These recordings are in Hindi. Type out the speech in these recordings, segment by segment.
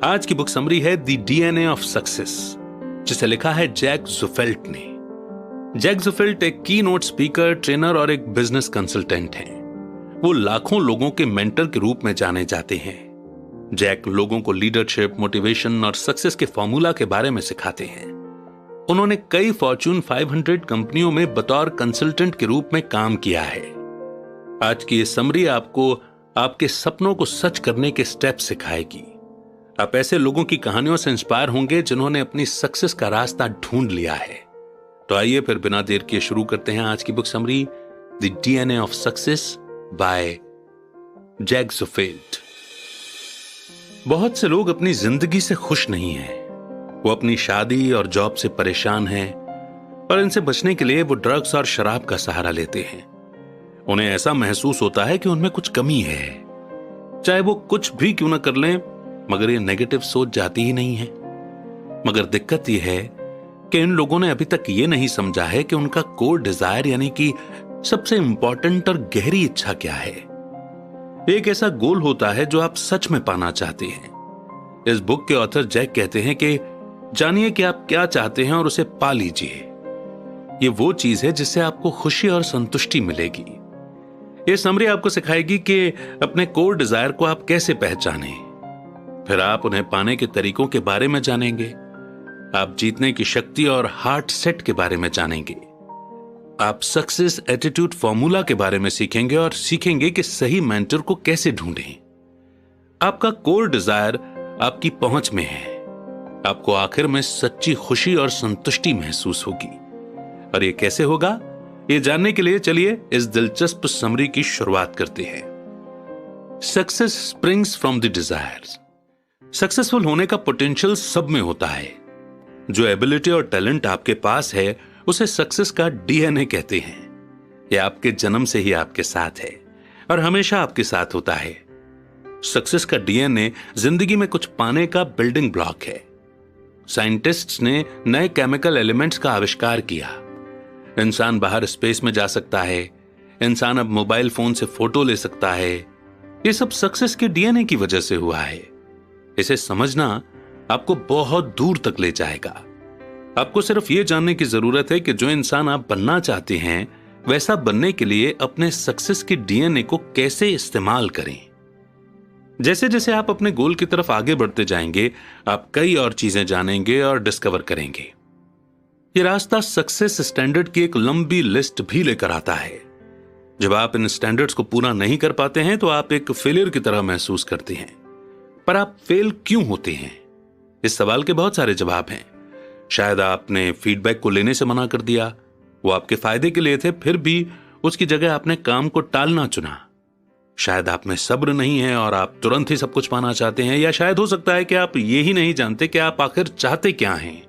आज की बुक समरी है द डीएनए ऑफ सक्सेस, जिसे लिखा है जैक ज़ुफेल्ट ने। जैक ज़ुफेल्ट एक की नोट स्पीकर, ट्रेनर और एक बिजनेस कंसल्टेंट हैं। वो लाखों लोगों के मेंटर के रूप में जाने जाते हैं। जैक लोगों को लीडरशिप, मोटिवेशन और सक्सेस के फॉर्मूला के बारे में सिखाते हैं। उन्होंने कई फॉर्च्यून 500 कंपनियों में बतौर कंसल्टेंट के रूप में काम किया है। आज की ये समरी आपको आपके सपनों को सच करने के स्टेप सिखाएगी। आप ऐसे लोगों की कहानियों से इंस्पायर होंगे जिन्होंने अपनी सक्सेस का रास्ता ढूंढ लिया है। तो आइए फिर बिना देर किए शुरू करते हैं आज की book summary the DNA of success by Jack Zufelt. बहुत से लोग अपनी जिंदगी से खुश नहीं हैं। वो अपनी शादी और जॉब से परेशान हैं और इनसे बचने के लिए वो ड्रग्स और शराब का सहारा लेते हैं। उन्हें ऐसा महसूस होता है कि उनमें कुछ कमी है। चाहे वो कुछ भी क्यों ना कर लें, मगर ये नेगेटिव सोच जाती ही नहीं है। मगर दिक्कत ये है कि इन लोगों ने अभी तक ये नहीं समझा है कि उनका कोर डिजायर यानी कि सबसे इंपॉर्टेंट और गहरी इच्छा क्या है। एक ऐसा गोल होता है जो आप सच में पाना चाहते हैं। इस बुक के ऑथर जैक कहते हैं कि जानिए कि आप क्या चाहते हैं और उसे पा लीजिए। ये वो चीज है जिससे आपको खुशी और संतुष्टि मिलेगी। ये समरी आपको सिखाएगी कि अपने कोर डिजायर को आप कैसे पहचानें। फिर आप उन्हें पाने के तरीकों के बारे में जानेंगे। आप जीतने की शक्ति और हार्ट सेट के बारे में जानेंगे। आप सक्सेस एटीट्यूड फॉर्मूला के बारे में सीखेंगे और सीखेंगे कि सही मेंटर को कैसे ढूंढें। आपका कोर डिजायर आपकी पहुंच में है। आपको आखिर में सच्ची खुशी और संतुष्टि महसूस होगी। और ये कैसे होगा, ये जानने के लिए चलिए इस दिलचस्प समरी की शुरुआत करते हैं। Success springs from the desires. Successful होने का पोटेंशियल सब में होता है। जो एबिलिटी और टैलेंट आपके पास है उसे सक्सेस का डीएनए कहते हैं। यह आपके जन्म से ही आपके साथ है और हमेशा आपके साथ होता है। सक्सेस का डीएनए जिंदगी में कुछ पाने का बिल्डिंग ब्लॉक है। साइंटिस्ट्स ने नए केमिकल एलिमेंट्स का आविष्कार किया। इंसान बाहर स्पेस में जा सकता है। इंसान अब मोबाइल फोन से फोटो ले सकता है। ये सब सक्सेस के डीएनए की वजह से हुआ है। इसे समझना आपको बहुत दूर तक ले जाएगा। आपको सिर्फ यह जानने की जरूरत है कि जो इंसान आप बनना चाहते हैं वैसा बनने के लिए अपने सक्सेस के डीएनए को कैसे इस्तेमाल करें। जैसे जैसे आप अपने गोल की तरफ आगे बढ़ते जाएंगे, आप कई और चीजें जानेंगे और डिस्कवर करेंगे। यह रास्ता सक्सेस स्टैंडर्ड की एक लंबी लिस्ट भी लेकर आता है। जब आप इन स्टैंडर्ड्स को पूरा नहीं कर पाते हैं तो आप एक फेलियर की तरह महसूस करते हैं। पर आप फेल क्यों होते हैं? इस सवाल के बहुत सारे जवाब हैं। शायद आपने फीडबैक को लेने से मना कर दिया। वो आपके फायदे के लिए थे, फिर भी उसकी जगह आपने काम को टालना चुना। शायद आप में सब्र नहीं है और आप तुरंत ही सब कुछ पाना चाहते हैं। या शायद हो सकता है कि आप ये ही नहीं जानते कि आप आखिर चाहते क्या हैं।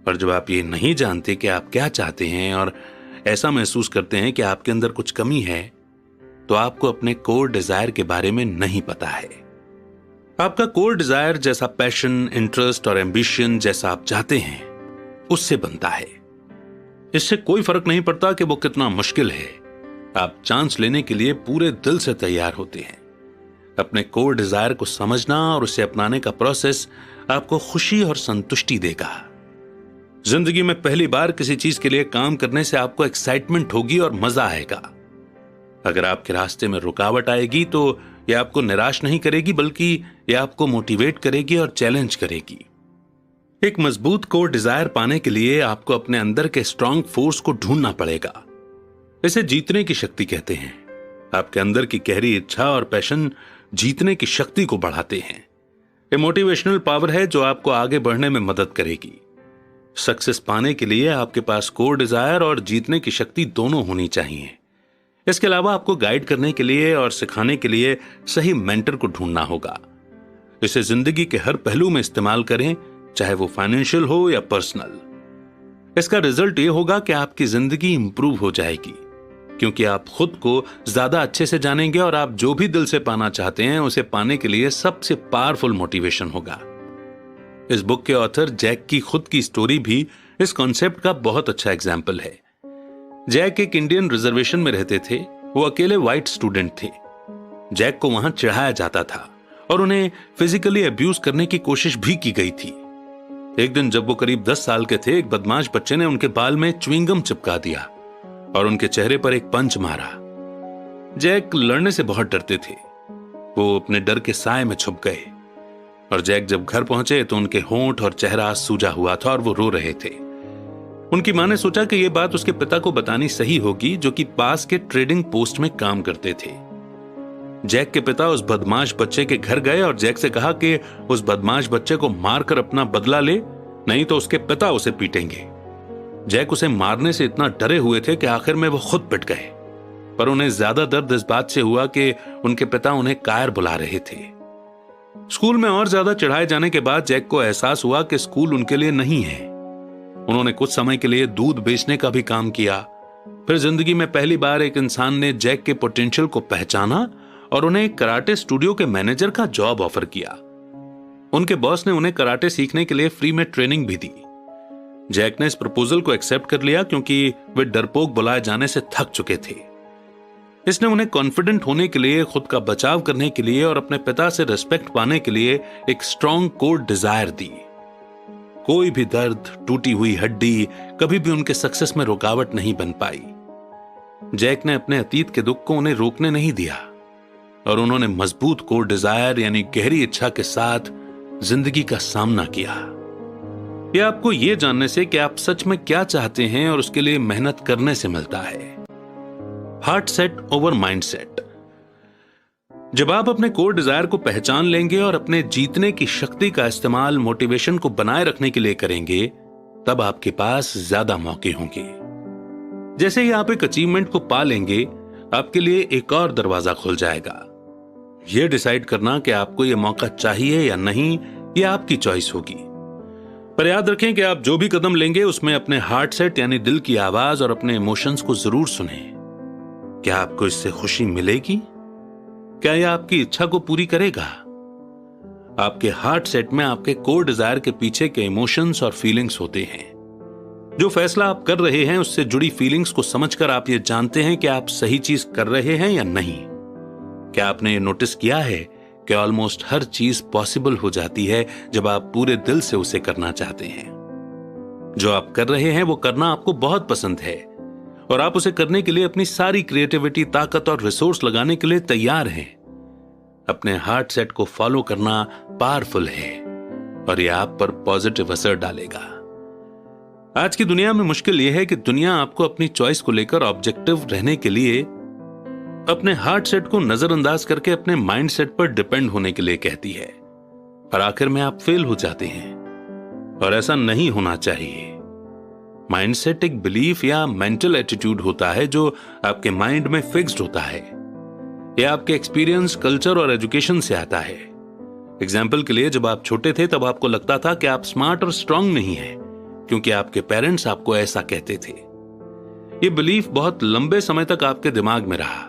पर जब आप ये नहीं जानते कि आप क्या चाहते हैं और ऐसा महसूस करते हैं कि आपके अंदर कुछ कमी है, तो आपको अपने कोर डिजायर के बारे में नहीं पता है। आपका कोर डिजायर जैसा पैशन, इंटरेस्ट और एम्बिशन जैसा आप चाहते हैं उससे बनता है। इससे कोई फर्क नहीं पड़ता कि वो कितना मुश्किल है। आप चांस लेने के लिए पूरे दिल से तैयार होते हैं। अपने कोर डिजायर को समझना और उसे अपनाने का प्रोसेस आपको खुशी और संतुष्टि देगा। जिंदगी में पहली बार किसी चीज के लिए काम करने से आपको एक्साइटमेंट होगी और मजा आएगा। अगर आपके रास्ते में रुकावट आएगी तो यह आपको निराश नहीं करेगी, बल्कि यह आपको मोटिवेट करेगी और चैलेंज करेगी। एक मजबूत कोर डिजायर पाने के लिए आपको अपने अंदर के स्ट्रांग फोर्स को ढूंढना पड़ेगा। इसे जीतने की शक्ति कहते हैं। आपके अंदर की गहरी इच्छा और पैशन जीतने की शक्ति को बढ़ाते हैं। ये मोटिवेशनल पावर है जो आपको आगे बढ़ने में मदद करेगी। सक्सेस पाने के लिए आपके पास कोर डिजायर और जीतने की शक्ति दोनों होनी चाहिए। इसके अलावा आपको गाइड करने के लिए और सिखाने के लिए सही मेंटर को ढूंढना होगा। इसे जिंदगी के हर पहलू में इस्तेमाल करें, चाहे वो फाइनेंशियल हो या पर्सनल। इसका रिजल्ट ये होगा कि आपकी जिंदगी इंप्रूव हो जाएगी, क्योंकि आप खुद को ज्यादा अच्छे से जानेंगे और आप जो भी दिल से पाना चाहते हैं उसे पाने के लिए सबसे पावरफुल मोटिवेशन होगा। इस बुक के ऑथर जैक की खुद की स्टोरी भी इस कॉन्सेप्ट का बहुत अच्छा एग्जाम्पल है। जैक एक इंडियन रिजर्वेशन में रहते थे। वो अकेले व्हाइट स्टूडेंट थे। जैक को वहां चढ़ाया जाता था और उन्हें फिजिकली अब्यूज करने की कोशिश भी की गई थी। एक दिन जब वो करीब 10 साल के थे, एक बदमाश बच्चे ने उनके बाल में च्युइंगम चिपका दिया और उनके चेहरे पर एक पंच मारा। जैक लड़ने से बहुत डरते थे। वो अपने डर के साए में छुप गए और जैक जब घर पहुंचे तो उनके होंठ और चेहरा सूजा हुआ था और वो रो रहे थे। उनकी मां ने सोचा कि यह बात उसके पिता को बतानी सही होगी, जो कि पास के ट्रेडिंग पोस्ट में काम करते थे। जैक के पिता उस बदमाश बच्चे के घर गए और जैक से कहा कि उस बदमाश बच्चे को मारकर अपना बदला ले, नहीं तो उसके पिता उसे पीटेंगे। जैक उसे मारने से इतना डरे हुए थे कि आखिर में वो खुद पिट गए, पर उन्हें ज्यादा दर्द इस बात से हुआ कि उनके पिता उन्हें कायर बुला रहे थे। स्कूल में और ज्यादा चढ़ाए जाने के बाद जैक को एहसास हुआ कि स्कूल उनके लिए नहीं है। उन्होंने कुछ समय के लिए दूध बेचने का भी काम किया। फिर जिंदगी में पहली बार एक इंसान ने जैक के पोटेंशियल को पहचाना और उन्हें एक कराटे स्टूडियो के मैनेजर का जॉब ऑफर किया। उनके बॉस ने उन्हें कराटे सीखने के लिए फ्री में ट्रेनिंग भी दी। जैक ने इस प्रपोजल को एक्सेप्ट कर लिया क्योंकि वे डरपोक बुलाए जाने से थक चुके थे। इसने उन्हें कॉन्फिडेंट होने के लिए, खुद का बचाव करने के लिए और अपने पिता से रिस्पेक्ट पाने के लिए एक स्ट्रॉन्ग कोर डिजायर दी। कोई भी दर्द, टूटी हुई हड्डी कभी भी उनके सक्सेस में रुकावट नहीं बन पाई। जैक ने अपने अतीत के दुख को उन्हें रोकने नहीं दिया और उन्होंने मजबूत कोर डिजायर यानी गहरी इच्छा के साथ जिंदगी का सामना किया। यह आपको यह जानने से कि आप सच में क्या चाहते हैं और उसके लिए मेहनत करने से मिलता है। Heart set over mind set. जब आप अपने कोर डिजायर को पहचान लेंगे और अपने जीतने की शक्ति का इस्तेमाल मोटिवेशन को बनाए रखने के लिए करेंगे, तब आपके पास ज्यादा मौके होंगे। जैसे ही आप एक अचीवमेंट को पा लेंगे, आपके लिए एक और दरवाजा खुल जाएगा। यह डिसाइड करना कि आपको यह मौका चाहिए या नहीं, यह आपकी चॉइस होगी। पर याद रखें कि आप जो भी कदम लेंगे उसमें अपने हार्ट सेट यानी दिल की आवाज और अपने इमोशंस को जरूर सुनें। क्या आपको इससे खुशी मिलेगी? क्या यह आपकी इच्छा को पूरी करेगा? आपके हार्ट सेट में आपके कोर डिजायर के पीछे के इमोशंस और फीलिंग्स होते हैं। जो फैसला आप कर रहे हैं उससे जुड़ी फीलिंग्स को समझकर आप ये जानते हैं कि आप सही चीज कर रहे हैं या नहीं। क्या आपने ये नोटिस किया है कि ऑलमोस्ट हर चीज पॉसिबल हो जाती है जब आप पूरे दिल से उसे करना चाहते हैं। जो आप कर रहे हैं वो करना आपको बहुत पसंद है और आप उसे करने के लिए अपनी सारी क्रिएटिविटी, ताकत और रिसोर्स लगाने के लिए तैयार हैं। अपने हार्ट सेट को फॉलो करना पावरफुल है और यह आप पर पॉजिटिव असर डालेगा। आज की दुनिया में मुश्किल यह है कि दुनिया आपको अपनी चॉइस को लेकर ऑब्जेक्टिव रहने के लिए अपने हार्ट सेट को नजरअंदाज करके अपने माइंड सेट पर डिपेंड होने के लिए कहती है, और आखिर में आप फेल हो जाते हैं। और ऐसा नहीं होना चाहिए। माइंडसेट एक बिलीफ या मेंटल एटीट्यूड होता है जो आपके माइंड में फिक्स्ड होता है। यह आपके एक्सपीरियंस, कल्चर और एजुकेशन से आता है। एग्जाम्पल के लिए, जब आप छोटे थे तब आपको लगता था कि आप स्मार्ट और स्ट्रांग नहीं हैं, क्योंकि आपके पेरेंट्स आपको ऐसा कहते थे। यह बिलीफ बहुत लंबे समय तक आपके दिमाग में रहा।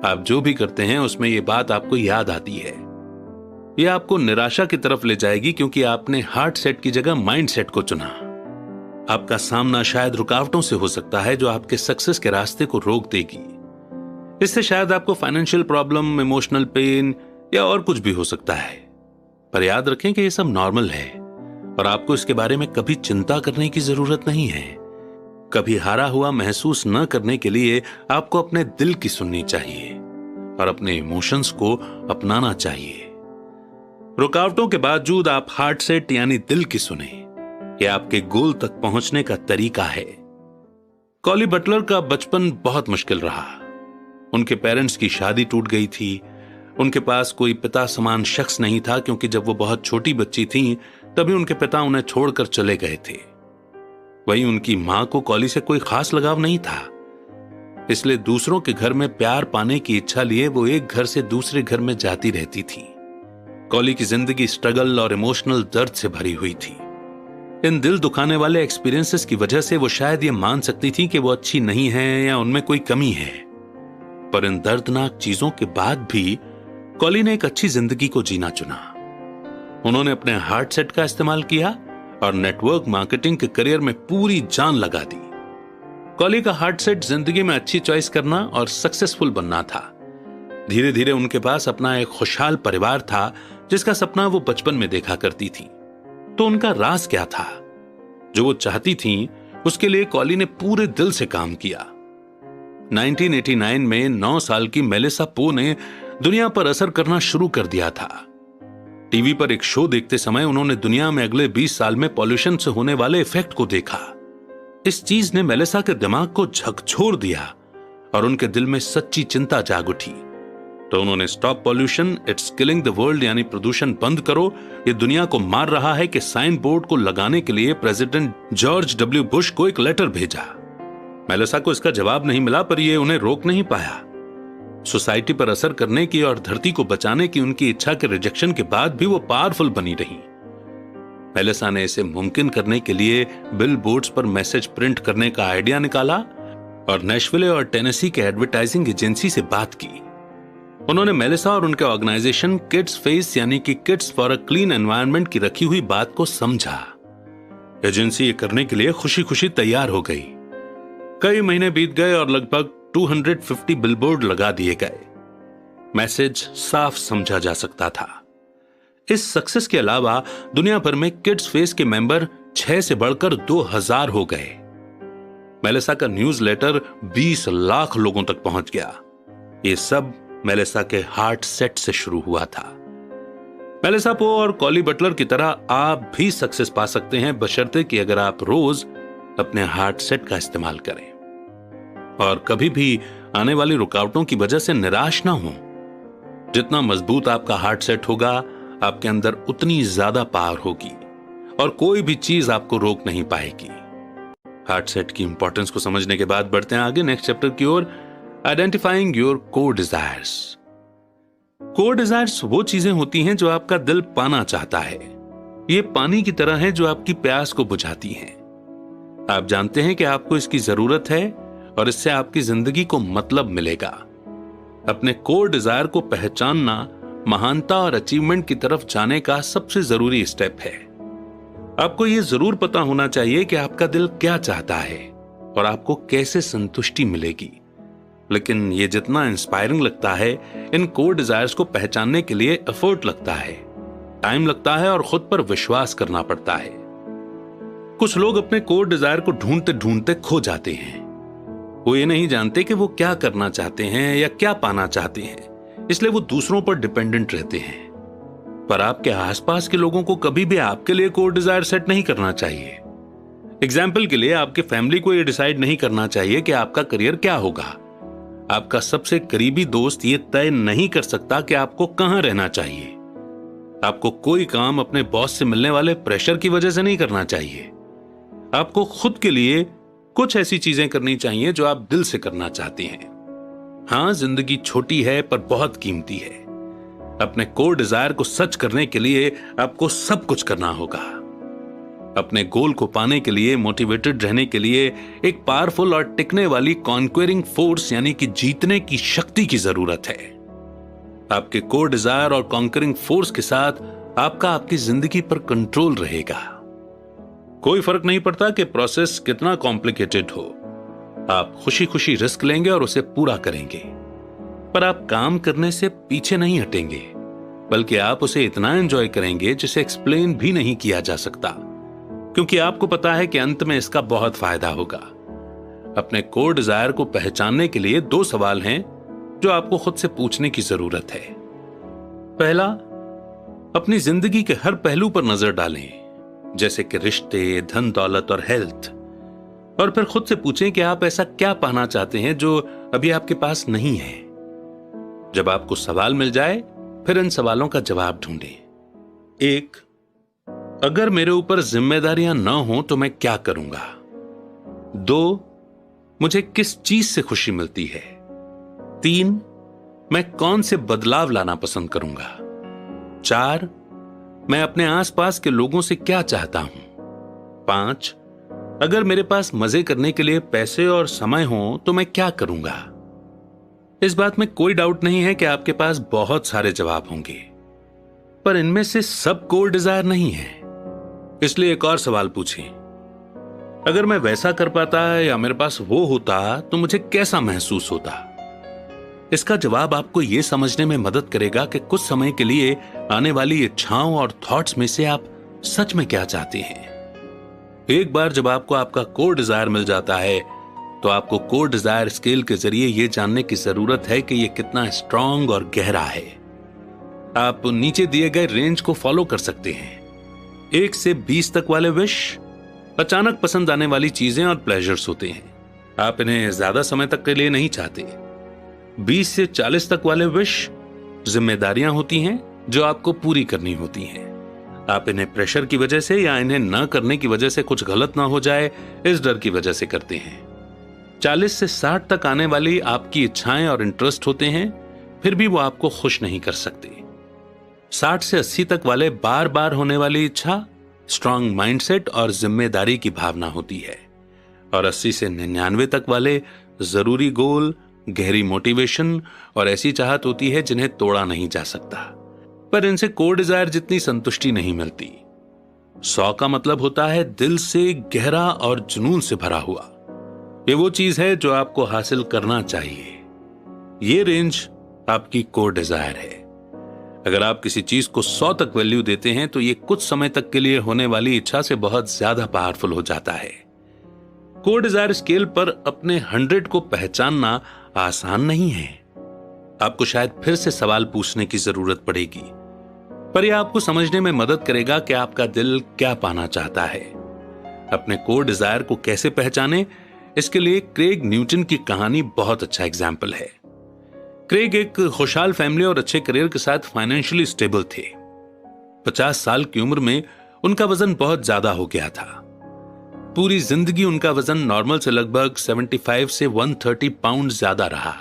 आप जो भी करते हैं उसमें यह बात आपको याद आती है। यह आपको निराशा की तरफ ले जाएगी क्योंकि आपने हार्ट सेट की जगह माइंड सेट को चुना। आपका सामना शायद रुकावटों से हो सकता है जो आपके सक्सेस के रास्ते को रोक देगी। इससे शायद आपको फाइनेंशियल प्रॉब्लम, इमोशनल पेन या और कुछ भी हो सकता है। पर याद रखें कि यह सब नॉर्मल है और आपको इसके बारे में कभी चिंता करने की जरूरत नहीं है। कभी हारा हुआ महसूस न करने के लिए आपको अपने दिल की सुननी चाहिए और अपने इमोशंस को अपनाना चाहिए। रुकावटों के बावजूद आप हार्ट सेट यानी दिल की सुने। यह आपके गोल तक पहुंचने का तरीका है। कॉली बटलर का बचपन बहुत मुश्किल रहा। उनके पेरेंट्स की शादी टूट गई थी। उनके पास कोई पिता समान शख्स नहीं था क्योंकि जब वो बहुत छोटी बच्ची थीं तभी उनके पिता उन्हें छोड़कर चले गए थे। वहीं उनकी मां को कॉली से कोई खास लगाव नहीं था, इसलिए दूसरों के घर में प्यार पाने की इच्छा लिए वो एक घर से दूसरे घर में जाती रहती थी। कॉली की जिंदगी स्ट्रगल और इमोशनल दर्द से भरी हुई थी। इन दिल दुखाने वाले एक्सपीरियंसेस की वजह से वो शायद ये मान सकती थी कि वो अच्छी नहीं है या उनमें कोई कमी है। पर इन दर्दनाक चीजों के बाद भी कॉली ने एक अच्छी जिंदगी को जीना चुना। उन्होंने अपने हार्ट सेट का इस्तेमाल किया और नेटवर्क मार्केटिंग के करियर में पूरी जान लगा दी। कॉली का हार्ट सेट जिंदगी में अच्छी चॉइस करना और सक्सेसफुल बनना था। धीरे धीरे उनके पास अपना एक खुशहाल परिवार था जिसका सपना वो बचपन में देखा करती थी। तो उनका राज क्या था? जो वो चाहती थी उसके लिए कॉली ने पूरे दिल से काम किया। 1989 में 9 साल की मेलिसा पो ने दुनिया पर असर करना शुरू कर दिया था। टीवी पर एक शो देखते समय उन्होंने दुनिया में अगले 20 साल में पॉल्यूशन से होने वाले इफेक्ट को देखा। इस चीज ने मेलिसा के दिमाग को झकझोर दिया और उनके दिल में सच्ची चिंता जाग उठी। तो उन्होंने stop pollution, it's killing the world यानी प्रदूषण बंद करो, ये दुनिया को मार रहा है कि साइन बोर्ड को लगाने के लिए प्रेसिडेंट जॉर्ज डब्ल्यू बुश को एक लेटर भेजा। मेलिसा को इसका जवाब नहीं मिला, पर यह उन्हें रोक नहीं पाया। सोसाइटी पर असर करने की और धरती को बचाने की उनकी इच्छा के रिजेक्शन के बाद भी वो पावरफुल बनी रही। मेलिसा ने इसे मुमकिन करने के लिए बिल बोर्ड्स पर मैसेज प्रिंट करने का आइडिया निकाला और नेशविले और टेनेसी के एडवर्टाइजिंग एजेंसी से बात की। उन्होंने मेलिसा और उनके ऑर्गेनाइजेशन किड्स फेस यानी कि kids for a clean environment की रखी हुई बात को समझा। एजेंसी ये करने के लिए खुशी खुशी तैयार हो गई। कई महीने बीत गए और लगभग 250 बिलबोर्ड लगा दिए गए। मैसेज साफ समझा जा सकता था। इस सक्सेस के अलावा दुनिया भर में किड्स फेस के मेंबर 6 से बढ़कर 2000 हो गए। मेलिसा का न्यूज लेटर 20 लाख लोगों तक पहुंच गया। ये सब मेलिसा के हार्ट सेट से शुरू हुआ था। मेलिसा पो और कॉली बटलर की तरह आप भी सक्सेस पा सकते हैं, बशर्ते कि अगर आप रोज अपने हार्ट सेट का इस्तेमाल करें और कभी भी आने वाली रुकावटों की वजह से निराश ना हो। जितना मजबूत आपका हार्ट सेट होगा, आपके अंदर उतनी ज्यादा पावर होगी और कोई भी चीज आपको रोक नहीं पाएगी। हार्ट सेट की इंपॉर्टेंस को समझने के बाद बढ़ते हैं आगे नेक्स्ट चैप्टर की ओर, identifying your core desires. Core desires वो चीजें होती हैं जो आपका दिल पाना चाहता है। ये पानी की तरह है जो आपकी प्यास को बुझाती हैं। आप जानते हैं कि आपको इसकी जरूरत है और इससे आपकी जिंदगी को मतलब मिलेगा। अपने कोर डिजायर को पहचानना महानता और अचीवमेंट की तरफ जाने का सबसे जरूरी स्टेप है। आपको यह जरूर पता होना चाहिए कि आपका दिल क्या चाहता है और आपको कैसे संतुष्टि मिलेगी। लेकिन यह जितना इंस्पायरिंग लगता है, इन कोर डिजायर्स को पहचानने के लिए एफर्ट लगता है, टाइम लगता है और खुद पर विश्वास करना पड़ता है। कुछ लोग अपने कोर डिजायर को ढूंढते ढूंढते खो जाते हैं। वो ये नहीं जानते कि वो क्या करना चाहते हैं या क्या पाना चाहते हैं, इसलिए वो दूसरों पर डिपेंडेंट रहते हैं। पर आपके आसपास के लोगों को कभी भी आपके लिए कोर डिजायर सेट नहीं करना चाहिए। एग्जाम्पल के लिए आपके फैमिली को यह डिसाइड नहीं करना चाहिए कि आपका करियर क्या होगा। आपका सबसे करीबी दोस्त ये तय नहीं कर सकता कि आपको कहां रहना चाहिए। आपको कोई काम अपने बॉस से मिलने वाले प्रेशर की वजह से नहीं करना चाहिए। आपको खुद के लिए कुछ ऐसी चीजें करनी चाहिए जो आप दिल से करना चाहते हैं। हां, जिंदगी छोटी है पर बहुत कीमती है। अपने कोर डिजायर को सच करने के लिए आपको सब कुछ करना होगा। अपने गोल को पाने के लिए, मोटिवेटेड रहने के लिए एक पावरफुल और टिकने वाली कॉन्क्वेरिंग फोर्स यानी कि जीतने की शक्ति की जरूरत है। आपके कोर डिजायर और कॉन्करिंग फोर्स के साथ आपका आपकी जिंदगी पर कंट्रोल रहेगा। कोई फर्क नहीं पड़ता कि प्रोसेस कितना कॉम्प्लिकेटेड हो, आप खुशी खुशी रिस्क लेंगे और उसे पूरा करेंगे। पर आप काम करने से पीछे नहीं हटेंगे, बल्कि आप उसे इतना एंजॉय करेंगे जिसे एक्सप्लेन भी नहीं किया जा सकता, क्योंकि आपको पता है कि अंत में इसका बहुत फायदा होगा। अपने कोर डिजायर को पहचानने के लिए 2 सवाल हैं जो आपको खुद से पूछने की जरूरत है। पहला, अपनी जिंदगी के हर पहलू पर नजर डालें, जैसे कि रिश्ते, धन दौलत और हेल्थ, और फिर खुद से पूछें कि आप ऐसा क्या पाना चाहते हैं जो अभी आपके पास नहीं है। जब आपको सवाल मिल जाए, फिर इन सवालों का जवाब ढूंढें। 1, अगर मेरे ऊपर जिम्मेदारियां न हो तो मैं क्या करूंगा। 2, मुझे किस चीज से खुशी मिलती है। 3, मैं कौन से बदलाव लाना पसंद करूंगा। 4, मैं अपने आसपास के लोगों से क्या चाहता हूं। 5, अगर मेरे पास मजे करने के लिए पैसे और समय हो तो मैं क्या करूंगा। इस बात में कोई डाउट नहीं है कि आपके पास बहुत सारे जवाब होंगे, पर इनमें से सब कोर डिजायर नहीं है। इसलिए एक और सवाल पूछें, अगर मैं वैसा कर पाता या मेरे पास वो होता तो मुझे कैसा महसूस होता। इसका जवाब आपको यह समझने में मदद करेगा कि कुछ समय के लिए आने वाली इच्छाओं और थॉट्स में से आप सच में क्या चाहते हैं। एक बार जब आपको आपका कोर डिजायर मिल जाता है तो आपको कोर डिजायर स्केल के जरिए यह जानने की जरूरत है कि यह कितना स्ट्रांग और गहरा है। आप नीचे दिए गए रेंज को फॉलो कर सकते हैं। 1 से 20 तक वाले विश अचानक पसंद आने वाली चीजें और प्लेजर्स होते हैं। आप इन्हें ज्यादा समय तक के लिए नहीं चाहते। 20 से 40 तक वाले विश जिम्मेदारियां होती हैं जो आपको पूरी करनी होती हैं। आप इन्हें प्रेशर की वजह से या इन्हें ना करने की वजह से कुछ गलत ना हो जाए इस डर की वजह से करते हैं। 40 से 60 तक आने वाली आपकी इच्छाएं और इंटरेस्ट होते हैं, फिर भी वो आपको खुश नहीं कर सकते। 60 से 80 तक वाले बार बार होने वाली इच्छा स्ट्रांग माइंडसेट और जिम्मेदारी की भावना होती है। और 80 से 99 तक वाले जरूरी गोल, गहरी मोटिवेशन और ऐसी चाहत होती है जिन्हें तोड़ा नहीं जा सकता, पर इनसे कोर डिजायर जितनी संतुष्टि नहीं मिलती। 100 का मतलब होता है दिल से गहरा और जुनून से भरा हुआ। ये वो चीज है जो आपको हासिल करना चाहिए। ये रेंज आपकी कोर डिजायर है। अगर आप किसी चीज को 100 तक वैल्यू देते हैं तो ये कुछ समय तक के लिए होने वाली इच्छा से बहुत ज्यादा पावरफुल हो जाता है। कोर डिजायर स्केल पर अपने 100 को पहचानना आसान नहीं है। आपको शायद फिर से सवाल पूछने की जरूरत पड़ेगी, पर यह आपको समझने में मदद करेगा कि आपका दिल क्या पाना चाहता है। अपने कोर डिजायर को कैसे पहचाने, इसके लिए क्रेग न्यूटन की कहानी बहुत अच्छा एग्जाम्पल है। क्रेग एक खुशहाल फैमिली और अच्छे करियर के साथ फाइनेंशियली स्टेबल थे। 50 साल की उम्र में उनका वजन बहुत ज्यादा हो गया था। पूरी जिंदगी उनका वजन नॉर्मल से लगभग 75 से 130 पाउंड ज्यादा रहा।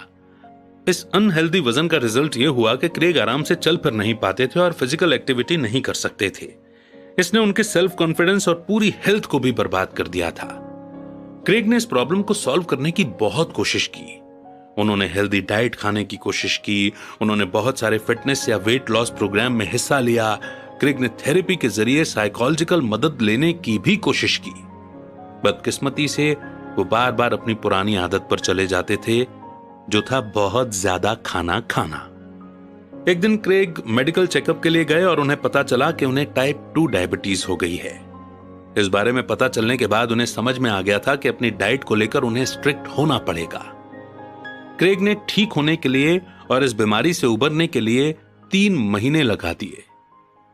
इस अनहेल्दी वजन का रिजल्ट यह हुआ कि क्रेग आराम से चल फिर नहीं पाते थे और फिजिकल एक्टिविटी नहीं कर सकते थे। इसने उनके सेल्फ कॉन्फिडेंस और पूरी हेल्थ को भी बर्बाद कर दिया था। क्रेग ने इस प्रॉब्लम को सॉल्व करने की बहुत कोशिश की। उन्होंने हेल्दी डाइट खाने की कोशिश की, उन्होंने बहुत सारे फिटनेस या वेट लॉस प्रोग्राम में हिस्सा लिया। क्रेग ने थेरेपी के जरिए साइकोलॉजिकल मदद लेने की भी कोशिश की। बदकिस्मती से वो बार बार अपनी पुरानी आदत पर चले जाते थे, जो था बहुत ज्यादा खाना खाना। एक दिन क्रेग मेडिकल चेकअप के लिए गए और उन्हें पता चला कि उन्हें टाइप 2 डायबिटीज हो गई है। इस बारे में पता चलने के बाद उन्हें समझ में आ गया था कि अपनी डाइट को लेकर उन्हें स्ट्रिक्ट होना पड़ेगा। क्रेग ने ठीक होने के लिए और इस बीमारी से उबरने के लिए 3 महीने लगा दिए।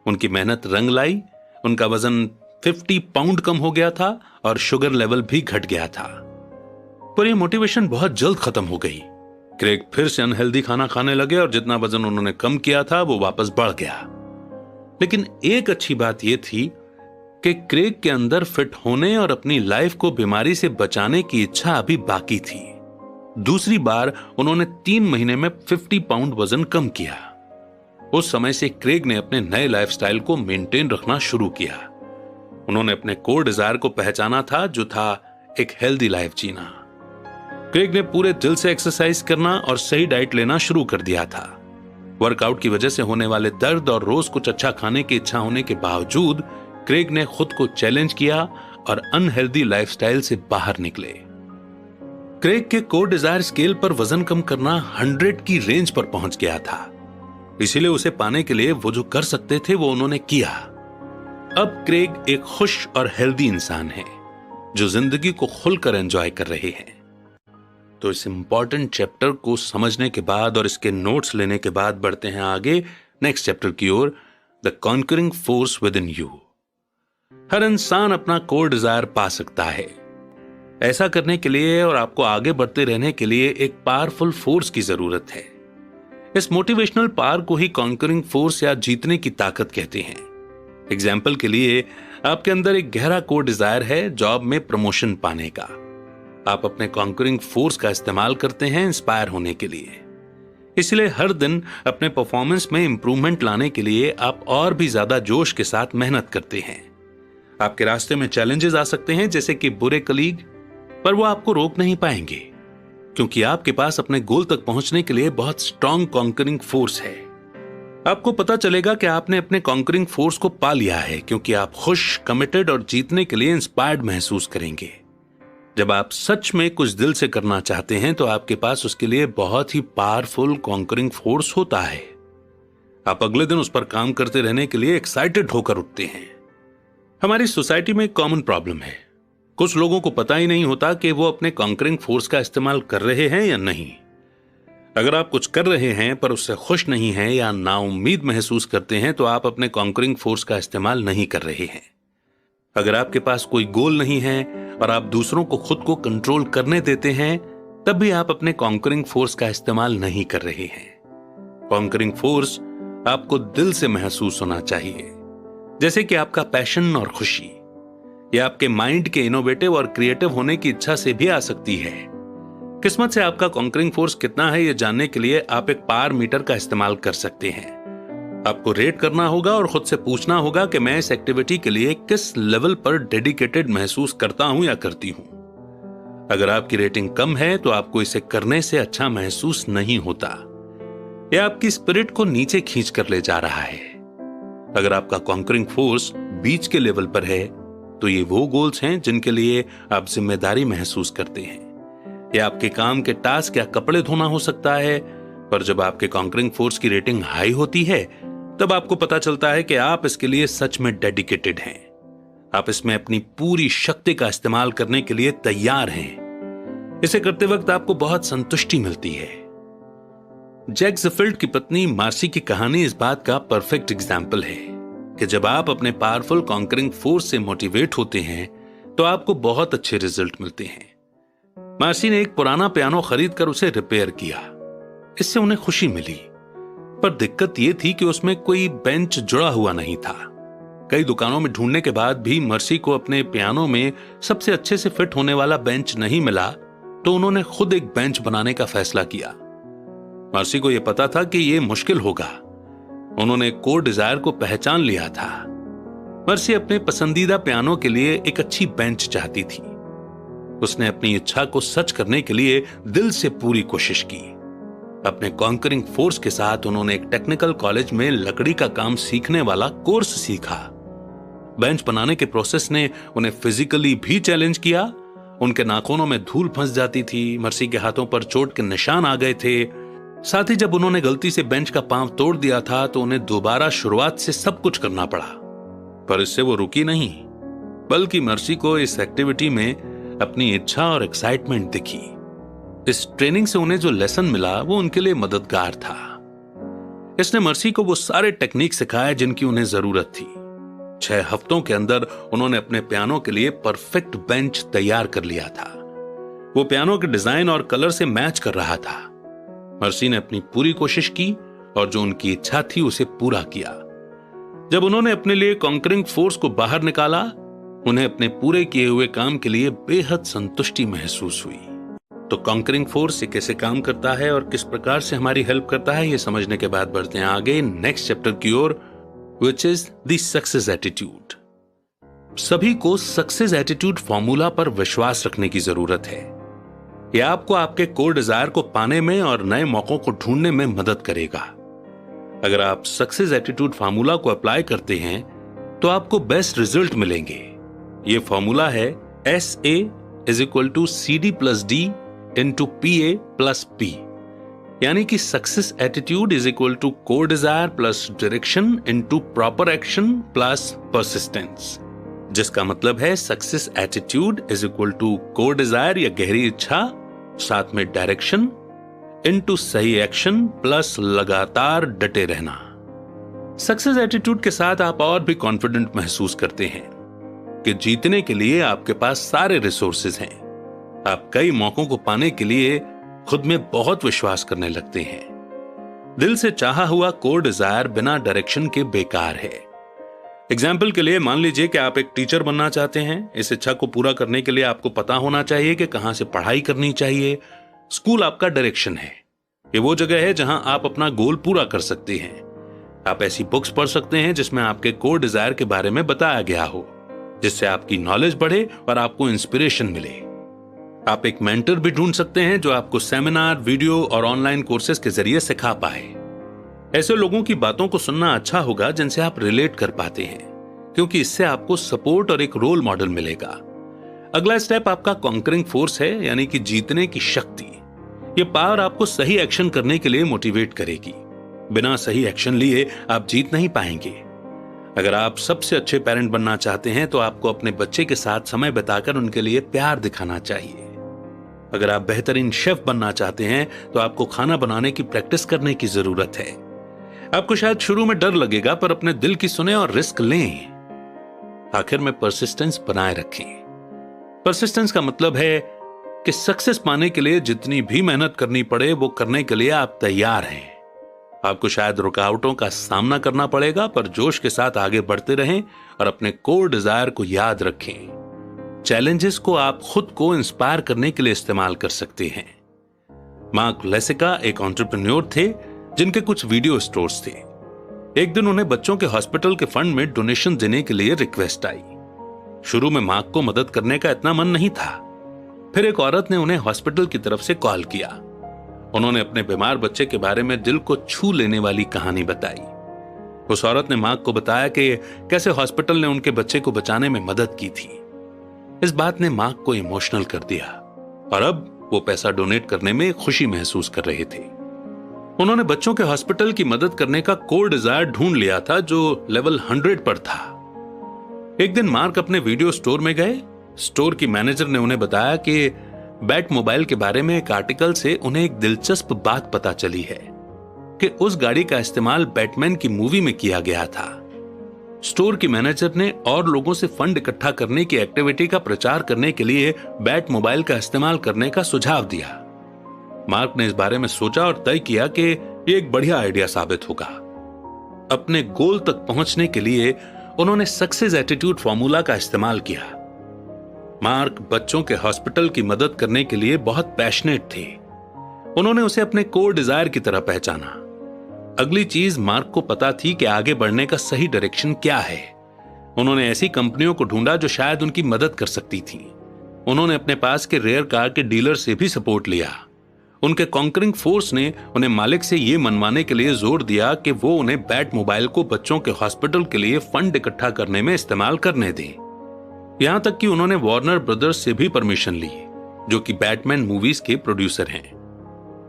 उनकी मेहनत रंग लाई। उनका वजन 50 पाउंड कम हो गया था और शुगर लेवल भी घट गया था। पर यह मोटिवेशन बहुत जल्द खत्म हो गई। क्रेग फिर से अनहेल्दी खाना खाने लगे और जितना वजन उन्होंने कम किया था वो वापस बढ़ गया। लेकिन एक अच्छी बात यह थी कि क्रेग के अंदर फिट होने और अपनी लाइफ को बीमारी से बचाने की इच्छा अभी बाकी थी। दूसरी बार उन्होंने 3 महीने में 50 पाउंड वजन कम किया। उस समय से क्रेग ने अपने नए लाइफस्टाइल को मेंटेन रखना शुरू किया। उन्होंने अपने कोर डिजायर को पहचाना था, जो था एक हेल्दी लाइफ जीना। क्रेग ने पूरे दिल से एक्सरसाइज करना और सही डाइट लेना शुरू कर दिया था। वर्कआउट की वजह से होने वाले दर्द और रोज कुछ अच्छा खाने की इच्छा होने के बावजूद क्रेग ने खुद को चैलेंज किया और अनहेल्दी लाइफस्टाइल से बाहर निकले। क्रेग के कोर डिजायर स्केल पर वजन कम करना 100 की रेंज पर पहुंच गया था। इसीलिए उसे पाने के लिए वो जो कर सकते थे वो उन्होंने किया। अब क्रेग एक खुश और हेल्दी इंसान है जो जिंदगी को खुलकर एंजॉय कर रहे हैं। तो इस इंपॉर्टेंट चैप्टर को समझने के बाद और इसके नोट्स लेने के बाद बढ़ते हैं आगे नेक्स्ट चैप्टर की ओर, the conquering force within you. हर इंसान अपना कोर डिजायर पा सकता है। ऐसा करने के लिए और आपको आगे बढ़ते रहने के लिए एक पावरफुल फोर्स की जरूरत है। इस मोटिवेशनल पावर को ही कॉन्करिंग फोर्स या जीतने की ताकत कहते हैं। एग्जाम्पल के लिए आपके अंदर एक गहरा कोर डिजायर है जॉब में प्रमोशन पाने का। आप अपने कॉन्करिंग फोर्स का इस्तेमाल करते हैं इंस्पायर होने के लिए। इसलिए हर दिन अपने परफॉर्मेंस में इंप्रूवमेंट लाने के लिए आप और भी ज्यादा जोश के साथ मेहनत करते हैं। आपके रास्ते में चैलेंजेस आ सकते हैं, जैसे कि बुरे कलीग, पर वो आपको रोक नहीं पाएंगे क्योंकि आपके पास अपने गोल तक पहुंचने के लिए बहुत स्ट्रांग कॉन्करिंग फोर्स है। आपको पता चलेगा कि आपने अपने कॉन्करिंग फोर्स को पा लिया है क्योंकि आप खुश, कमिटेड और जीतने के लिए इंस्पायर्ड महसूस करेंगे। जब आप सच में कुछ दिल से करना चाहते हैं तो आपके पास उसके लिए बहुत ही पावरफुल कॉन्करिंग फोर्स होता है। आप अगले दिन उस पर काम करते रहने के लिए एक्साइटेड होकर उठते हैं। हमारी सोसाइटी में एक कॉमन प्रॉब्लम है, कुछ लोगों को पता ही नहीं होता कि वो अपने कॉन्करिंग फोर्स का इस्तेमाल कर रहे हैं या नहीं। अगर आप कुछ कर रहे हैं पर उससे खुश नहीं हैं या नाउम्मीद महसूस करते हैं तो आप अपने कॉन्करिंग फोर्स का इस्तेमाल नहीं कर रहे हैं। अगर आपके पास कोई गोल नहीं है और आप दूसरों को खुद को कंट्रोल करने देते हैं, तब भी आप अपने कॉन्करिंग फोर्स का इस्तेमाल नहीं कर रहे हैं। कॉन्करिंग फोर्स आपको दिल से महसूस होना चाहिए, जैसे कि आपका पैशन और खुशी। यह आपके माइंड के इनोवेटिव और क्रिएटिव होने की इच्छा से भी आ सकती है। किस्मत से आपका कॉन्करिंग फोर्स कितना है यह जानने के लिए आप एक पावर मीटर का इस्तेमाल कर सकते हैं। आपको रेट करना होगा और खुद से पूछना होगा कि मैं इस एक्टिविटी के लिए किस लेवल पर डेडिकेटेड महसूस करता हूं या करती हूं। अगर आपकी रेटिंग कम है तो आपको इसे करने से अच्छा महसूस नहीं होता। यह आपकी स्पिरिट को नीचे खींच कर ले जा रहा है। अगर आपका कॉन्करिंग फोर्स बीच के लेवल पर है तो ये वो गोल्स हैं जिनके लिए आप जिम्मेदारी महसूस करते हैं। यह आपके काम के टास्क या कपड़े धोना हो सकता है, पर जब आपके कॉन्करिंग फोर्स की रेटिंग हाई होती है तब आपको पता चलता है कि आप इसके लिए सच में डेडिकेटेड हैं। आप इसमें अपनी पूरी शक्ति का इस्तेमाल करने के लिए तैयार हैं। इसे करते वक्त आपको बहुत संतुष्टि मिलती है। जैक ज़फिल्ट की पत्नी मार्सी की कहानी इस बात का परफेक्ट एग्जाम्पल है कि जब आप अपने पावरफुल कॉन्करिंग फोर्स से मोटिवेट होते हैं तो आपको बहुत अच्छे रिजल्ट मिलते हैं। मार्सी ने एक पुराना पियानो खरीदकर उसे रिपेयर किया। इससे उन्हें खुशी मिली, पर दिक्कत यह थी कि उसमें कोई बेंच जुड़ा हुआ नहीं था। कई दुकानों में ढूंढने के बाद भी मर्सी को अपने पियानो में सबसे अच्छे से फिट होने वाला बेंच नहीं मिला, तो उन्होंने खुद एक बेंच बनाने का फैसला किया। मर्सी को यह पता था कि यह मुश्किल होगा। उन्होंने कोर डिजायर को पहचान लिया था। मर्सी अपने पसंदीदा पियानो के लिए एक अच्छी बेंच चाहती थी। उसने अपनी इच्छा को सच करने के लिए दिल से पूरी कोशिश की। अपने कॉन्करिंग फोर्स के साथ उन्होंने एक टेक्निकल कॉलेज में लकड़ी का काम सीखने वाला कोर्स सीखा। बेंच बनाने के प्रोसेस ने उन्हें फिजिकली भी चैलेंज किया। उनके नाखूनों में धूल फंस जाती थी, मर्सी के हाथों पर चोट के निशान आ गए थे। साथ ही जब उन्होंने गलती से बेंच का पांव तोड़ दिया था तो उन्हें दोबारा शुरुआत से सब कुछ करना पड़ा। पर इससे वो रुकी नहीं, बल्कि मर्सी को इस एक्टिविटी में अपनी इच्छा और एक्साइटमेंट दिखी। इस ट्रेनिंग से उन्हें जो लेसन मिला वो उनके लिए मददगार था। इसने मर्सी को वो सारे टेक्निक सिखाए जिनकी उन्हें जरूरत थी। 6 हफ्तों के अंदर उन्होंने अपने पियानो के लिए परफेक्ट बेंच तैयार कर लिया था। वो पियानो के डिजाइन और कलर से मैच कर रहा था। मर्सी ने अपनी पूरी कोशिश की और जो उनकी इच्छा थी उसे पूरा किया। जब उन्होंने अपने लिए कॉन्करिंग फोर्स को बाहर निकाला, उन्हें अपने पूरे किए हुए काम के लिए बेहद संतुष्टि महसूस हुई। तो कॉन्करिंग फोर्स कैसे काम करता है और किस प्रकार से हमारी हेल्प करता है, ये समझने के बाद बढ़ते हैं आगे नेक्स्ट चैप्टर की ओर, which is the success attitude. सभी को सक्सेस एटीट्यूड फॉर्मूला पर विश्वास रखने की जरूरत है। यह आपको आपके कोर डिजायर को पाने में और नए मौकों को ढूंढने में मदद करेगा। अगर आप सक्सेस एटीट्यूड फॉर्मूला को अप्लाई करते हैं तो आपको बेस्ट रिजल्ट मिलेंगे। यह फॉर्मूला है SA = CD+D into PA+P, यानी कि success attitude = core desire plus direction into proper action plus persistence, जिसका मतलब है सक्सेस एटीट्यूड = कोर डिजायर या गहरी इच्छा साथ में डायरेक्शन इनटू सही एक्शन प्लस लगातार डटे रहना। सक्सेस एटीट्यूड के साथ आप और भी कॉन्फिडेंट महसूस करते हैं कि जीतने के लिए आपके पास सारे रिसोर्सेज हैं। आप कई मौकों को पाने के लिए खुद में बहुत विश्वास करने लगते हैं। दिल से चाहा हुआ कोर डिजायर बिना डायरेक्शन के बेकार है। एग्जाम्पल के लिए मान लीजिए कि आप एक टीचर बनना चाहते हैं। इस इच्छा को पूरा करने के लिए आपको पता होना चाहिए कि कहां से पढ़ाई करनी चाहिए। स्कूल आपका डायरेक्शन है। ये वो जगह है जहां आप अपना गोल पूरा कर सकते हैं। आप ऐसी बुक्स पढ़ सकते हैं जिसमें आपके कोर डिजायर के बारे में बताया गया हो, जिससे आपकी नॉलेज बढ़े और आपको इंस्पिरेशन मिले। आप एक मेंटर भी ढूंढ सकते हैं जो आपको सेमिनार, वीडियो और ऑनलाइन कोर्सेज के जरिए सिखा पाए। ऐसे लोगों की बातों को सुनना अच्छा होगा जिनसे आप रिलेट कर पाते हैं, क्योंकि इससे आपको सपोर्ट और एक रोल मॉडल मिलेगा। अगला स्टेप आपका कॉन्करिंग फोर्स है, यानी कि जीतने की शक्ति। ये पावर आपको सही एक्शन करने के लिए मोटिवेट करेगी। बिना सही एक्शन लिए आप जीत नहीं पाएंगे। अगर आप सबसे अच्छे पेरेंट बनना चाहते हैं तो आपको अपने बच्चे के साथ समय बिताकर उनके लिए प्यार दिखाना चाहिए। अगर आप बेहतरीन शेफ बनना चाहते हैं तो आपको खाना बनाने की प्रैक्टिस करने की जरूरत है। आपको शायद शुरू में डर लगेगा, पर अपने दिल की सुने और रिस्क लें। आखिर में परसिस्टेंस बनाए रखें। परसिस्टेंस का मतलब है कि सक्सेस पाने के लिए जितनी भी मेहनत करनी पड़े वो करने के लिए आप तैयार हैं। आपको शायद रुकावटों का सामना करना पड़ेगा, पर जोश के साथ आगे बढ़ते रहें और अपने कोर डिजायर को याद रखें। चैलेंजेस को आप खुद को इंस्पायर करने के लिए इस्तेमाल कर सकते हैं। मार्क लेसिका एक एंटरप्रेन्योर थे जिनके कुछ वीडियो स्टोर्स थे। एक दिन उन्हें बच्चों के हॉस्पिटल के फंड में डोनेशन देने के लिए रिक्वेस्ट आई। शुरू में मार्क को मदद करने का इतना मन नहीं था। फिर एक औरत ने उन्हें हॉस्पिटल की तरफ से कॉल किया। उन्होंने अपने बीमार बच्चे के बारे में दिल को छू लेने वाली कहानी बताई। उस औरत ने मार्क को बताया कि कैसे हॉस्पिटल ने उनके बच्चे को बचाने में मदद की थी। इस बात ने मार्क को इमोशनल कर दिया और अब वो पैसा डोनेट करने में खुशी महसूस कर रहे थे। उन्होंने बच्चों के हॉस्पिटल की मदद करने का कोर डिजायर ढूंढ लिया था जो लेवल 100 पर था। एक दिन मार्क अपने वीडियो स्टोर में गए। स्टोर की मैनेजर ने उन्हें बताया कि बैट मोबाइल के बारे में एक आर्टिकल से उन्हें एक दिलचस्प बात पता चली है कि उस गाड़ी का इस्तेमाल बैटमैन की मूवी में किया गया था। स्टोर की मैनेजर ने और लोगों से फंड इकट्ठा करने की एक्टिविटी का प्रचार करने के लिए बैट मोबाइल का इस्तेमाल करने का सुझाव दिया। मार्क ने इस बारे में सोचा और तय किया कि यह एक बढ़िया आइडिया साबित होगा। अपने गोल तक पहुंचने के लिए उन्होंने सक्सेस एटीट्यूड फॉर्मूला का इस्तेमाल किया। मार्क बच्चों के हॉस्पिटल की मदद करने के लिए बहुत पैशनेट थे। उन्होंने उसे अपने कोर डिजायर की तरह पहचाना। अगली चीज मार्क को पता थी कि आगे बढ़ने का सही डायरेक्शन क्या है। उन्होंने ऐसी कंपनियों को ढूंढा जो शायद उनकी मदद कर सकती थी। उन्होंने अपने पास के रेयर कार के डीलर से भी सपोर्ट लिया। उनके कॉन्करिंग फोर्स ने उन्हें मालिक से यह मनवाने के लिए जोर दिया कि वो उन्हें बैट मोबाइल को बच्चों के हॉस्पिटल के लिए फंड इकट्ठा करने में इस्तेमाल करने दें। यहां तक कि उन्होंने वार्नर ब्रदर्स से भी परमिशन ली, जो कि बैटमैन मूवीज के प्रोड्यूसर हैं।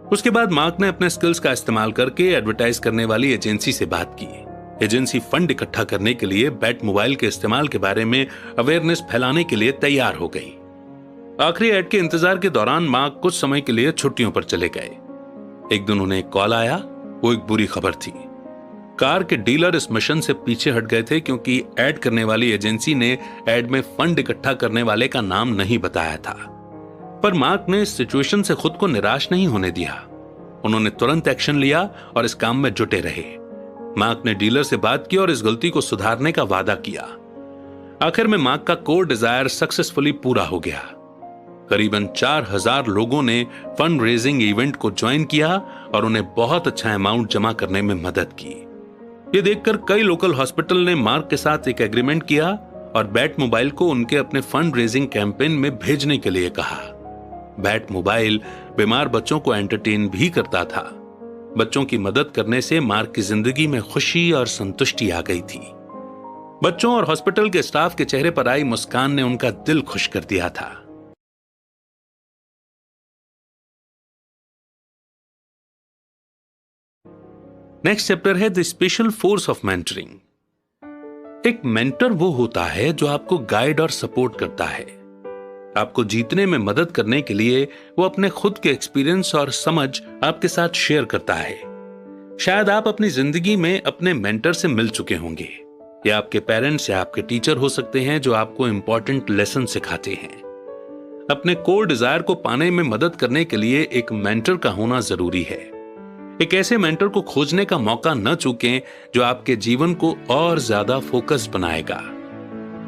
उसके बाद मार्क ने अपने स्किल्स का इस्तेमाल करके एडवर्टाइज करने वाली एजेंसी से बात की। एजेंसी फंड इकट्ठा करने के लिए बैट मोबाइल के इस्तेमाल के बारे में अवेयरनेस फैलाने के लिए तैयार हो गई। आखिरी एड के इंतजार के दौरान मार्क कुछ समय के लिए छुट्टियों पर चले गए। एक दिन उन्हें एक कॉल आया। वो एक बुरी खबर थी। कार के डीलर इस मिशन से पीछे हट गए थे क्योंकि ऐड करने वाली एजेंसी ने ऐड में फंड इकट्ठा करने वाले का नाम नहीं बताया था। पर मार्क ने इस सिचुएशन से खुद को निराश नहीं होने दिया। उन्होंने तुरंत एक्शन लिया और इस काम में जुटे रहे। मार्क ने डीलर से बात की और इस गलती को सुधारने का वादा किया। आखिर में मार्क का कोर डिजायर सक्सेसफुली पूरा हो गया। करीबन 4000 लोगों ने फंड रेजिंग इवेंट को ज्वाइन किया और उन्हें बहुत अच्छा अमाउंट जमा करने में मदद की। ये देखकर कई लोकल हॉस्पिटल ने मार्क के साथ एक एग्रीमेंट किया और बैट मोबाइल को उनके अपने फंड रेजिंग कैंपेन में भेजने के लिए कहा। बैट मोबाइल बीमार बच्चों को एंटरटेन भी करता था। बच्चों की मदद करने से मार्क की जिंदगी में खुशी और संतुष्टि आ गई थी। बच्चों और हॉस्पिटल के स्टाफ के चेहरे पर आई मुस्कान ने उनका दिल खुश कर दिया था। नेक्स्ट चैप्टर है the special force of mentoring. एक मेंटर वो होता है जो आपको गाइड और सपोर्ट करता है। आपको जीतने में मदद करने के लिए वो अपने खुद के एक्सपीरियंस और समझ आपके साथ शेयर करता है। शायद आप अपनी जिंदगी में अपने मेंटर से मिल चुके होंगे, या आपके पेरेंट्स या आपके टीचर हो सकते हैं जो आपको इंपॉर्टेंट लेसन सिखाते हैं। अपने कोर डिजायर को पाने में मदद करने के लिए एक मेंटर का होना जरूरी है। एक ऐसे मेंटर को खोजने का मौका न चूकें जो आपके जीवन को और ज्यादा फोकस बनाएगा।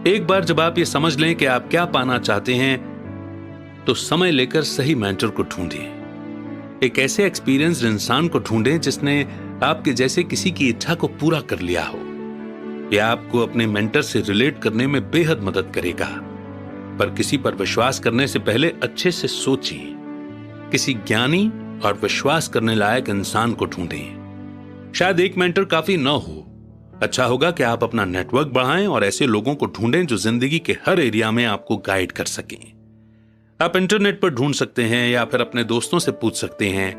एक बार जब आप ये समझ लें कि आप क्या पाना चाहते हैं, तो समय लेकर सही मेंटर को ढूंढें। एक ऐसे एक्सपीरियंस्ड इंसान को ढूंढें जिसने आपके जैसे किसी की इच्छा को पूरा कर लिया हो। यह आपको अपने मेंटर से रिलेट करने में बेहद मदद करेगा। पर किसी पर विश्वास करने से पहले अच्छे से सोचें। किसी ज्ञानी और विश्वास करने लायक इंसान को ढूंढें। शायद एक मेंटर काफी न हो, अच्छा होगा कि आप अपना नेटवर्क बढ़ाएं और ऐसे लोगों को ढूंढें जो जिंदगी के हर एरिया में आपको गाइड कर सकें। आप इंटरनेट पर ढूंढ सकते हैं या फिर अपने दोस्तों से पूछ सकते हैं।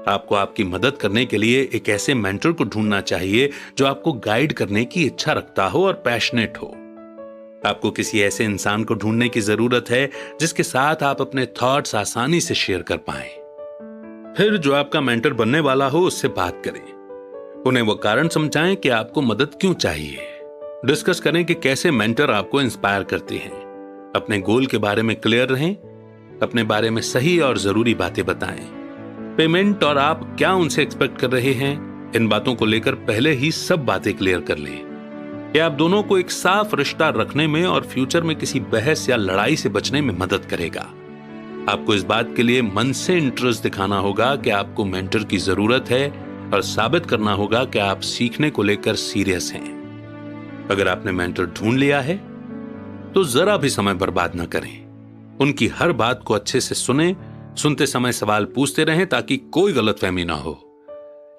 आपको आपकी मदद करने के लिए एक ऐसे मेंटर को ढूंढना चाहिए जो आपको गाइड करने की इच्छा रखता हो और पैशनेट हो। आपको किसी ऐसे इंसान को ढूंढने की जरूरत है जिसके साथ आप अपने थॉट्स आसानी से शेयर कर पाएं। फिर जो आपका मेंटर बनने वाला हो उससे बात करें। उन्हें वो कारण समझाएं कि आपको मदद क्यों चाहिए। डिस्कस करें कि कैसे मेंटर आपको इंस्पायर करते हैं। अपने गोल के बारे में क्लियर रहें। अपने बारे में सही और जरूरी बातें बताएं। पेमेंट और आप क्या उनसे एक्सपेक्ट कर रहे हैं, इन बातों को लेकर पहले ही सब बातें क्लियर कर लें। यह आप दोनों को एक साफ रिश्ता रखने में और फ्यूचर में किसी बहस या लड़ाई से बचने में मदद करेगा। आपको इस बात के लिए मन से इंटरेस्ट दिखाना होगा कि आपको मेंटर की जरूरत है और साबित करना होगा कि आप सीखने को लेकर सीरियस हैं। अगर आपने मेंटर ढूंढ लिया है तो जरा भी समय बर्बाद न करें। उनकी हर बात को अच्छे से सुने। सुनते समय सवाल पूछते रहें ताकि कोई गलतफहमी ना हो।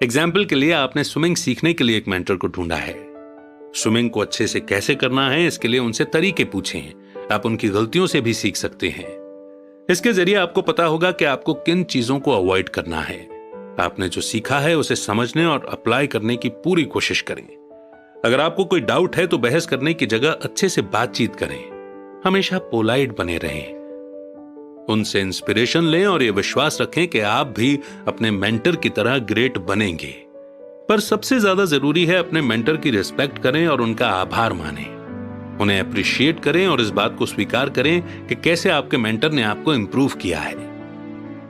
एग्जाम्पल के लिए आपने स्विमिंग सीखने के लिए एक मेंटर को ढूंढा है। स्विमिंग को अच्छे से कैसे करना है इसके लिए उनसे तरीके पूछें। आप उनकी गलतियों से भी सीख सकते हैं। इसके जरिए आपको पता होगा कि आपको किन चीजों को अवॉइड करना है। आपने जो सीखा है उसे समझने और अप्लाई करने की पूरी कोशिश करें। अगर आपको कोई डाउट है तो बहस करने की जगह अच्छे से बातचीत करें। हमेशा पोलाइट बने रहें। उनसे इंस्पिरेशन लें और यह विश्वास रखें कि आप भी अपने मेंटर की तरह ग्रेट बनेंगे। पर सबसे ज्यादा जरूरी है अपने मेंटर की रिस्पेक्ट करें और उनका आभार मानें। उन्हें अप्रिशिएट करें और इस बात को स्वीकार करें कि कैसे आपके मेंटर ने आपको इंप्रूव किया है।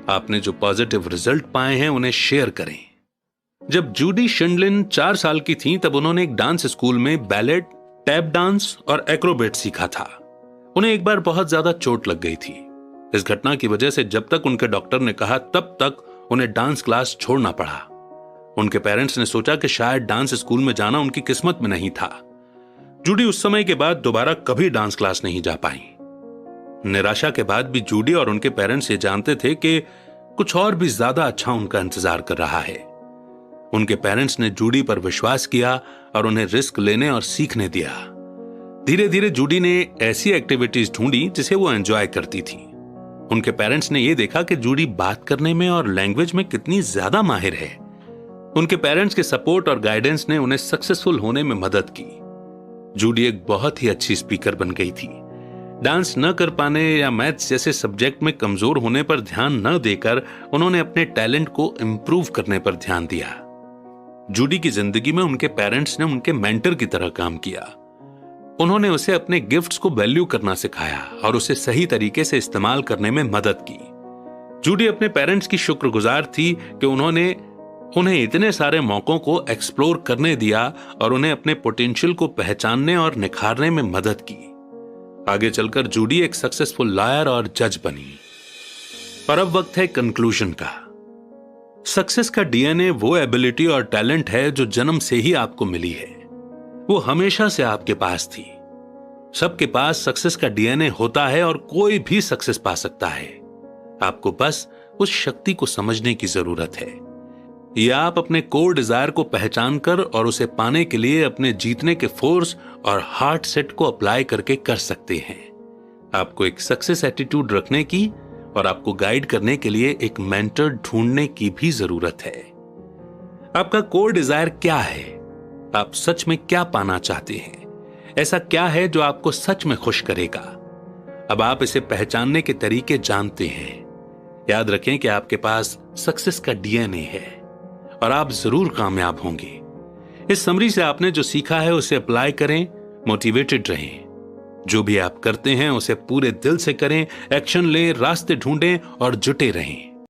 आपने जो पॉजिटिव रिजल्ट पाए हैं उन्हें शेयर करें। जब जूडी शिंडलिन 4 साल की थी तब उन्होंने एक डांस स्कूल में बैलेट, टैप डांस और एक्रोबेट सीखा था। उन्हें एक बार बहुत ज्यादा चोट लग गई थी। इस घटना की वजह से जब तक उनके डॉक्टर ने कहा तब तक उन्हें डांस क्लास छोड़ना पड़ा। उनके पेरेंट्स ने सोचा कि शायद डांस स्कूल में जाना उनकी किस्मत में नहीं था। जूडी उस समय के बाद दोबारा कभी डांस क्लास नहीं जा पाई। निराशा के बाद भी जूडी और उनके पेरेंट्स ये जानते थे कि कुछ और भी ज्यादा अच्छा उनका इंतजार कर रहा है। उनके पेरेंट्स ने जूडी पर विश्वास किया और उन्हें रिस्क लेने और सीखने दिया। धीरे धीरे जूडी ने ऐसी एक्टिविटीज ढूंढी जिसे वो एंजॉय करती थी। उनके पेरेंट्स ने यह देखा कि जूडी बात करने में और लैंग्वेज में कितनी ज्यादा माहिर है। उनके पेरेंट्स के सपोर्ट और गाइडेंस ने उन्हें सक्सेसफुल होने में मदद की। जूडी एक बहुत ही अच्छी स्पीकर बन गई थी। डांस न कर पाने या मैथ्स जैसे सब्जेक्ट में कमजोर होने पर ध्यान न देकर उन्होंने अपने टैलेंट को इंप्रूव करने पर ध्यान दिया। जूडी की जिंदगी में उनके पेरेंट्स ने उनके मेंटर की तरह काम किया। उन्होंने उसे अपने गिफ्ट्स को वैल्यू करना सिखाया और उसे सही तरीके से इस्तेमाल करने में मदद की। जूडी अपने पेरेंट्स की शुक्रगुजार थी कि उन्होंने उन्हें इतने सारे मौकों को एक्सप्लोर करने दिया और उन्हें अपने पोटेंशियल को पहचानने और निखारने में मदद की। आगे चलकर जूडी एक सक्सेसफुल लॉयर और जज बनी। और अब वक्त है कंक्लूजन का। सक्सेस का डीएनए वो एबिलिटी और टैलेंट है जो जन्म से ही आपको मिली है। वो हमेशा से आपके पास थी। सबके पास सक्सेस का डीएनए होता है और कोई भी सक्सेस पा सकता है। आपको बस उस शक्ति को समझने की जरूरत है। या आप अपने कोर डिजायर को पहचान कर और उसे पाने के लिए अपने जीतने के फोर्स और हार्ट सेट को अप्लाई करके कर सकते हैं। आपको एक सक्सेस एटीट्यूड रखने की और आपको गाइड करने के लिए एक मेंटर ढूंढने की भी जरूरत है। आपका कोर डिजायर क्या है? आप सच में क्या पाना चाहते हैं? ऐसा क्या है जो आपको सच में खुश करेगा? अब आप इसे पहचानने के तरीके जानते हैं। याद रखें कि आपके पास सक्सेस का डीएनए है और आप जरूर कामयाब होंगे। इस समरी से आपने जो सीखा है उसे अप्लाई करें, मोटिवेटेड रहें। जो भी आप करते हैं उसे पूरे दिल से करें, एक्शन लें, रास्ते ढूंढें और जुटे रहें।